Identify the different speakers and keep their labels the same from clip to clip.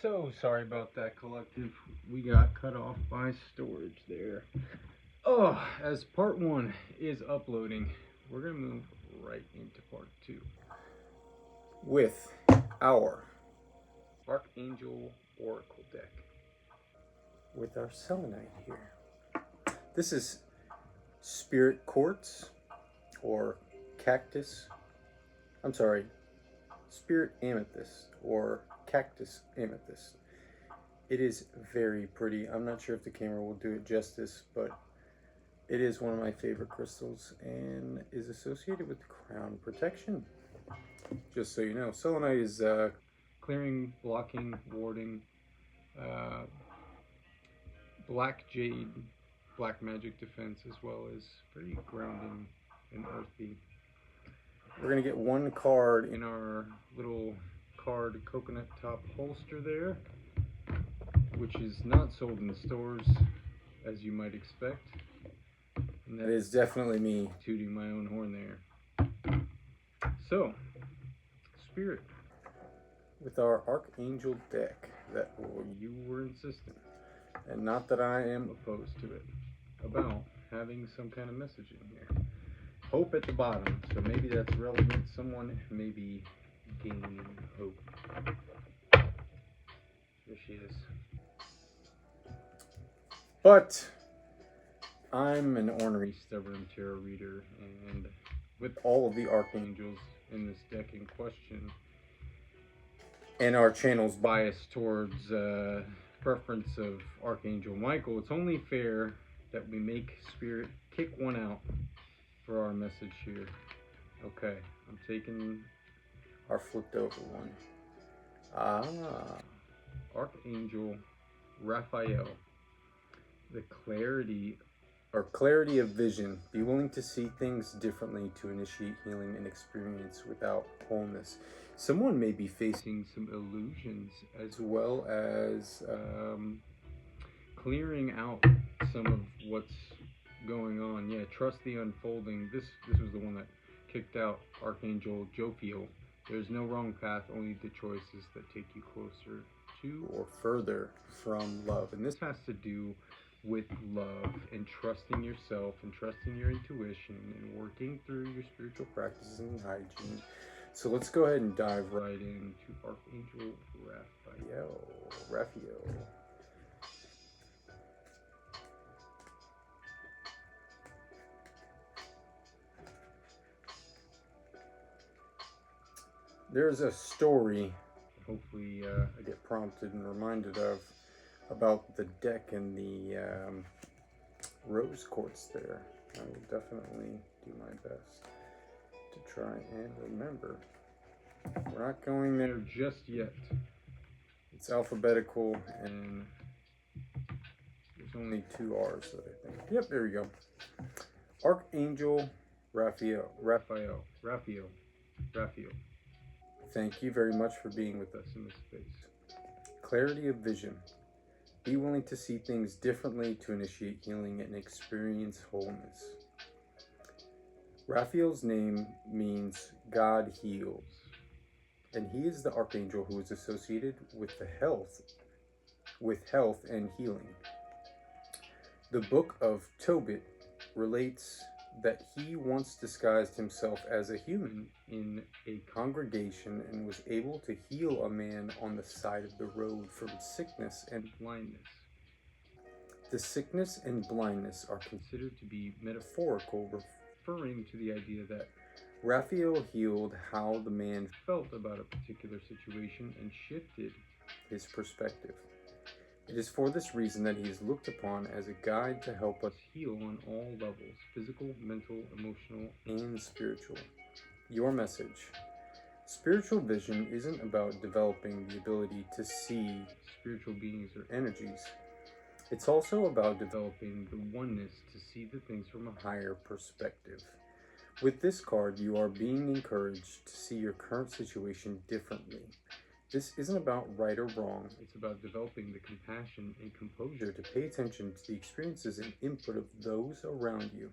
Speaker 1: So sorry about that, collective. We got cut off by storage there. Oh, as part one is uploading, we're gonna move right into part two with our Archangel Oracle deck with our Selenite here. This is Spirit Quartz or Cactus. I'm sorry, Spirit Amethyst or Cactus Amethyst. It is very pretty. I'm not sure if the camera will do it justice, but it is one of my favorite crystals and is associated with crown protection. Just so you know, selenite is clearing, blocking, warding, uh, black jade, black magic defense, as well as pretty grounding and earthy. We're gonna get one card in our little card coconut top holster there, which is not sold in stores, as you might expect. And that is definitely me tooting my own horn there. So, Spirit, with our Archangel deck that you were insistent, and not that I am opposed to it, about having some kind of message in here. Hope at the bottom, so maybe that's relevant. Someone may be gaining hope. There she is. But I'm an ornery, stubborn tarot reader, and with all of the archangels in this deck in question, and our channel's bias towards preference of Archangel Michael, it's only fair that we make Spirit kick one out for our message here. Okay, I'm taking our flipped over one. Archangel Raphael. The clarity of vision. Be willing to see things differently to initiate healing and experience without wholeness. Someone may be facing some illusions, as well as clearing out some of what's going on. Yeah, trust the unfolding. This was the one that kicked out Archangel Jophiel. There's no wrong path, only the choices that take you closer to or further from love. And this has to do with love and trusting yourself and trusting your intuition and working through your spiritual practices and hygiene. So let's go ahead and dive right into Archangel Raphael. There's a story, hopefully I get prompted and reminded of, about the deck and the rose quartz there. I will definitely do my best to try and remember. We're not going there just yet. It's alphabetical and there's only 2 R's that I think. Yep, there we go. Archangel Raphael. Thank you very much for being with us in this space. Clarity of vision. Be willing to see things differently to initiate healing and experience wholeness. Raphael's name means God heals, and he is the archangel who is associated with health and healing. The book of Tobit relates that he once disguised himself as a human in a congregation and was able to heal a man on the side of the road from sickness and blindness. The sickness and blindness are considered to be metaphorical, referring to the idea that Raphael healed how the man felt about a particular situation and shifted his perspective. It is for this reason that he is looked upon as a guide to help us heal on all levels: physical, mental, emotional, and spiritual. Your message. Spiritual vision isn't about developing the ability to see spiritual beings or energies. It's also about developing the oneness to see the things from a higher perspective. With this card, you are being encouraged to see your current situation differently. This isn't about right or wrong, it's about developing the compassion and composure to pay attention to the experiences and input of those around you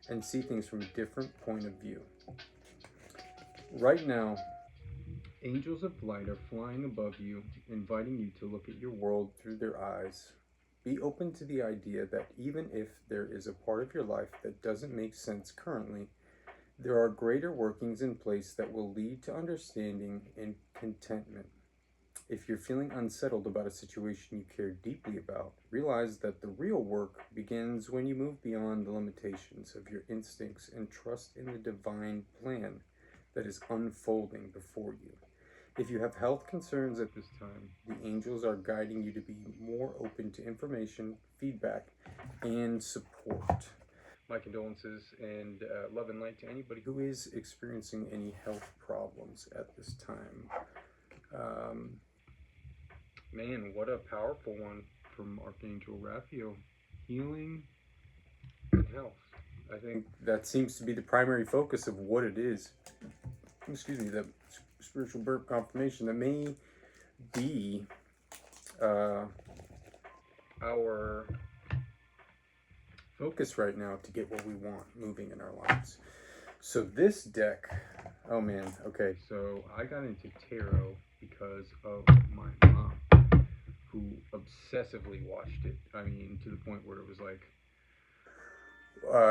Speaker 1: and see things from a different point of view. Right now, Angels of light are flying above you, inviting you to look at your world through their eyes. Be open to the idea that even if there is a part of your life that doesn't make sense currently, there are greater workings in place that will lead to understanding and contentment. If you're feeling unsettled about a situation you care deeply about, realize that the real work begins when you move beyond the limitations of your instincts and trust in the divine plan that is unfolding before you. If you have health concerns at this time, the angels are guiding you to be more open to information, feedback, and support. My condolences and love and light to anybody who is experiencing any health problems at this time. Man, what a powerful one from Archangel Raphael. Healing and health. I think that seems to be the primary focus of what it is. Excuse me, the spiritual birth confirmation that may be our focus right now to get what we want moving in our lives. So this deck, oh man, okay, so I got into tarot because of my mom, who obsessively watched it. I mean, to the point where it was like,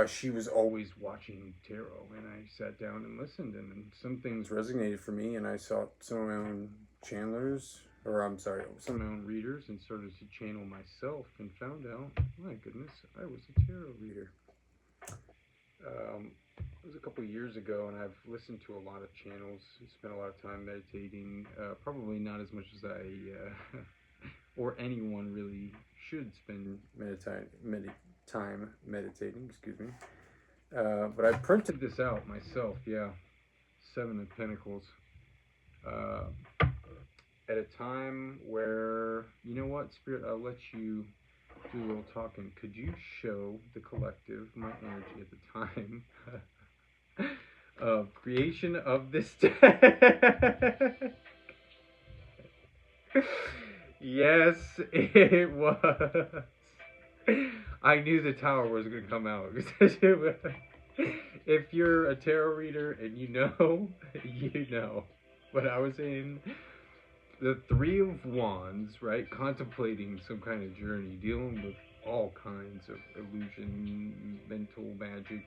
Speaker 1: she was always watching tarot, and I sat down and listened, and some things resonated for me, and I sought some of my own channelers, or I'm sorry, some of my own readers, and started to channel myself, and found out, my goodness, I was a tarot reader. It was a couple of years ago, and I've listened to a lot of channels, spent a lot of time meditating, probably not as much as I, or anyone really should spend time meditating, excuse me. But I printed this out myself, yeah. Seven of Pentacles. At a time where, you know what, Spirit, I'll let you do a little talking. Could you show the collective my energy at the time of creation of this deck? Yes, it was. I knew the tower was going to come out. If you're a tarot reader and you know, you know. But I was in the Three of Wands, right? Contemplating some kind of journey, dealing with all kinds of illusion, mental magic,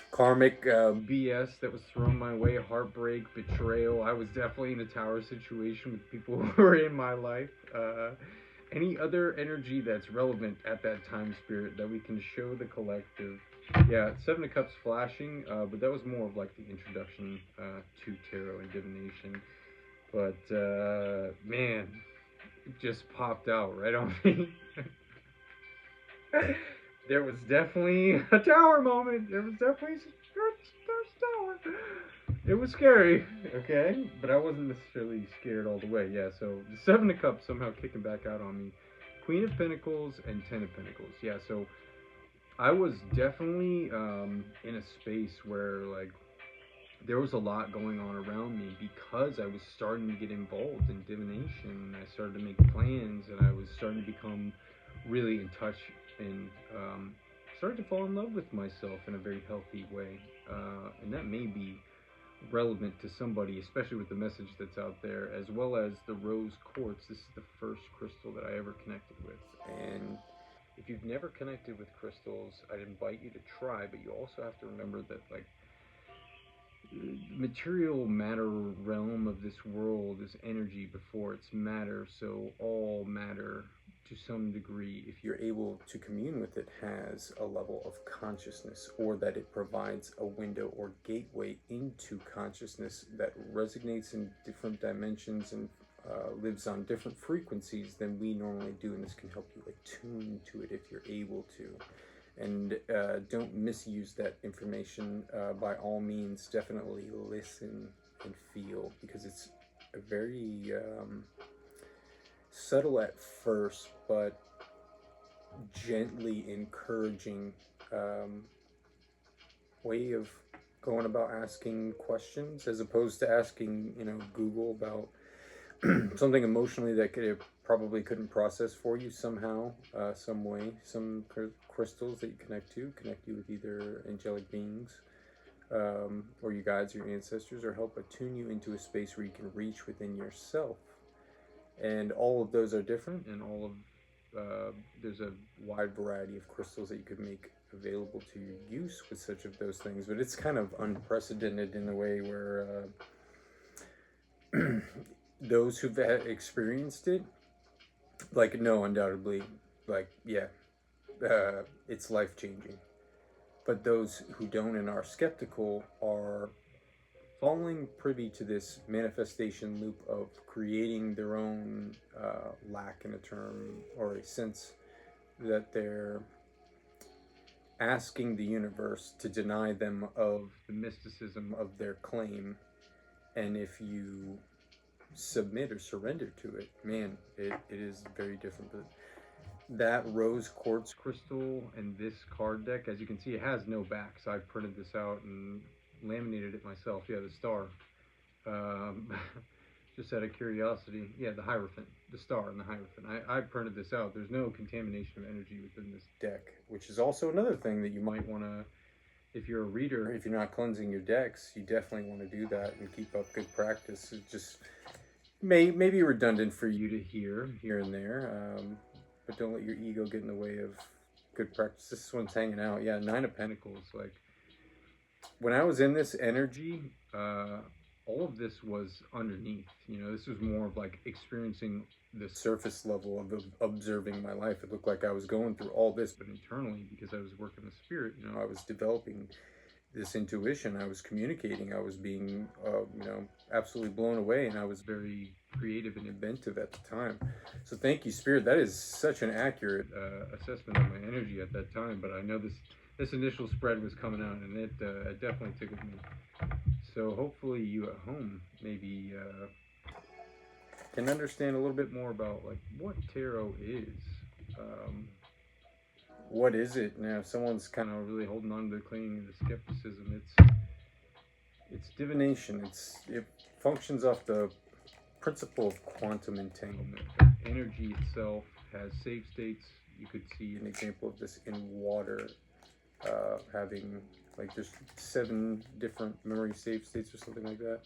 Speaker 1: karmic BS that was thrown my way, heartbreak, betrayal. I was definitely in a tower situation with people who were in my life. Any other energy that's relevant at that time, Spirit, that we can show the collective. Yeah, Seven of Cups flashing, but that was more of like the introduction to tarot and divination. But man, it just popped out right on me. There was definitely a tower moment. There was definitely there's tower. It was scary, okay, but I wasn't necessarily scared all the way. Yeah, so the Seven of Cups somehow kicking back out on me. Queen of Pentacles and Ten of Pentacles. Yeah, so I was definitely in a space where like there was a lot going on around me because I was starting to get involved in divination. I started to make plans, and I was starting to become really in touch and started to fall in love with myself in a very healthy way. And that may be relevant to somebody, especially with the message that's out there, as well as the rose quartz. This is the first crystal that I ever connected with. And if you've never connected with crystals, I'd invite you to try, but you also have to remember that like material matter realm of this world is energy before it's matter, so all matter to some degree, if you're able to commune with it, has a level of consciousness, or that it provides a window or gateway into consciousness that resonates in different dimensions and lives on different frequencies than we normally do, and this can help you attune to it if you're able to. And don't misuse that information. By all means, definitely listen and feel, because it's a very subtle at first, but gently encouraging way of going about asking questions, as opposed to asking, Google about something emotionally that it probably couldn't process for you somehow, some way. Some crystals that you connect you with either angelic beings, or you guides, your ancestors, or help attune you into a space where you can reach within yourself. And all of those are different, and there's a wide variety of crystals that you could make available to your use with such of those things. But it's kind of unprecedented in a way where those who've experienced it, like, no, undoubtedly, like, yeah, it's life changing. But those who don't and are skeptical are falling privy to this manifestation loop of creating their own lack in a term or a sense that they're asking the universe to deny them of the mysticism of their claim. And if you submit or surrender to it, man, it is very different. But that rose quartz crystal and this card deck, as you can see, it has no back, so I printed this out and laminated it myself. Yeah, the star. Just out of curiosity, yeah, the Hierophant, the star and the Hierophant. I printed this out. There's no contamination of energy within this deck, which is also another thing that you might want to, if you're a reader, if you're not cleansing your decks, you definitely want to do that and keep up good practice. It just may be redundant for you to hear here and there, but don't let your ego get in the way of good practice. This one's hanging out. Yeah, Nine of Pentacles. Like, when I was in this energy, all of this was underneath. You know, this was more of like experiencing the surface level of observing my life. It looked like I was going through all this, but internally, because I was working the spirit, you know, I was developing this intuition. I was communicating. I was being, you know, absolutely blown away, and I was very creative and inventive at the time. So thank you, Spirit. That is such an accurate assessment of my energy at that time. But I know this initial spread was coming out, and it definitely tickled me. So hopefully you at home maybe can understand a little bit more about like what tarot is. What is it? Now, if someone's kind of really holding on to the clinging to the skepticism, it's divination. It functions off the principle of quantum entanglement. Energy itself has safe states. You could see an example of this in water, having like there's 7 different memory safe states or something like that.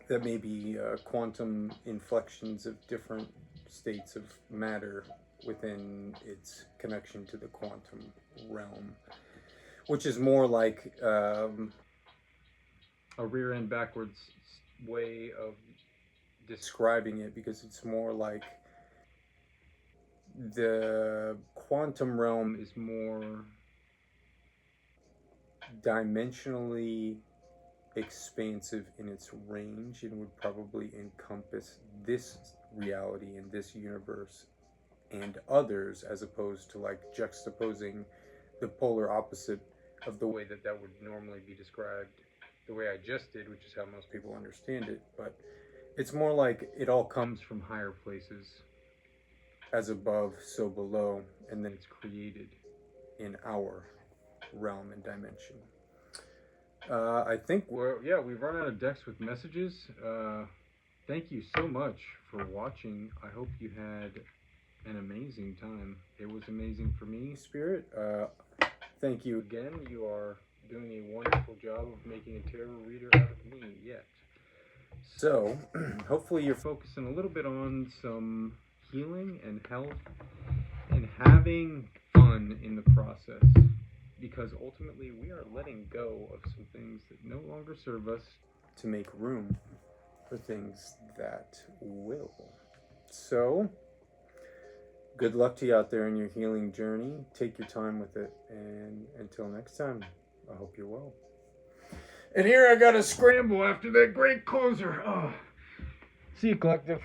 Speaker 1: That may be quantum inflections of different states of matter within its connection to the quantum realm, which is more like a rear end backwards way of describing it, because it's more like the quantum realm is more dimensionally expansive in its range and would probably encompass this reality and this universe and others, as opposed to like juxtaposing the polar opposite of the way that would normally be described the way I just did, which is how most people understand it. But it's more like it all comes from higher places, as above, so below, and then it's created in our realm and dimension. I think we've run out of decks with messages. Thank you so much for watching. I hope you had an amazing time. It was amazing for me, Spirit. Thank you again. You are doing a wonderful job of making a tarot reader out of me yet. So, hopefully you're focusing a little bit on some healing and health and having fun in the process, because ultimately we are letting go of some things that no longer serve us to make room for things that will. So, good luck to you out there in your healing journey. Take your time with it, and until next time, I hope you're well. And here I gotta scramble after that great closer. Oh. See you, Collective.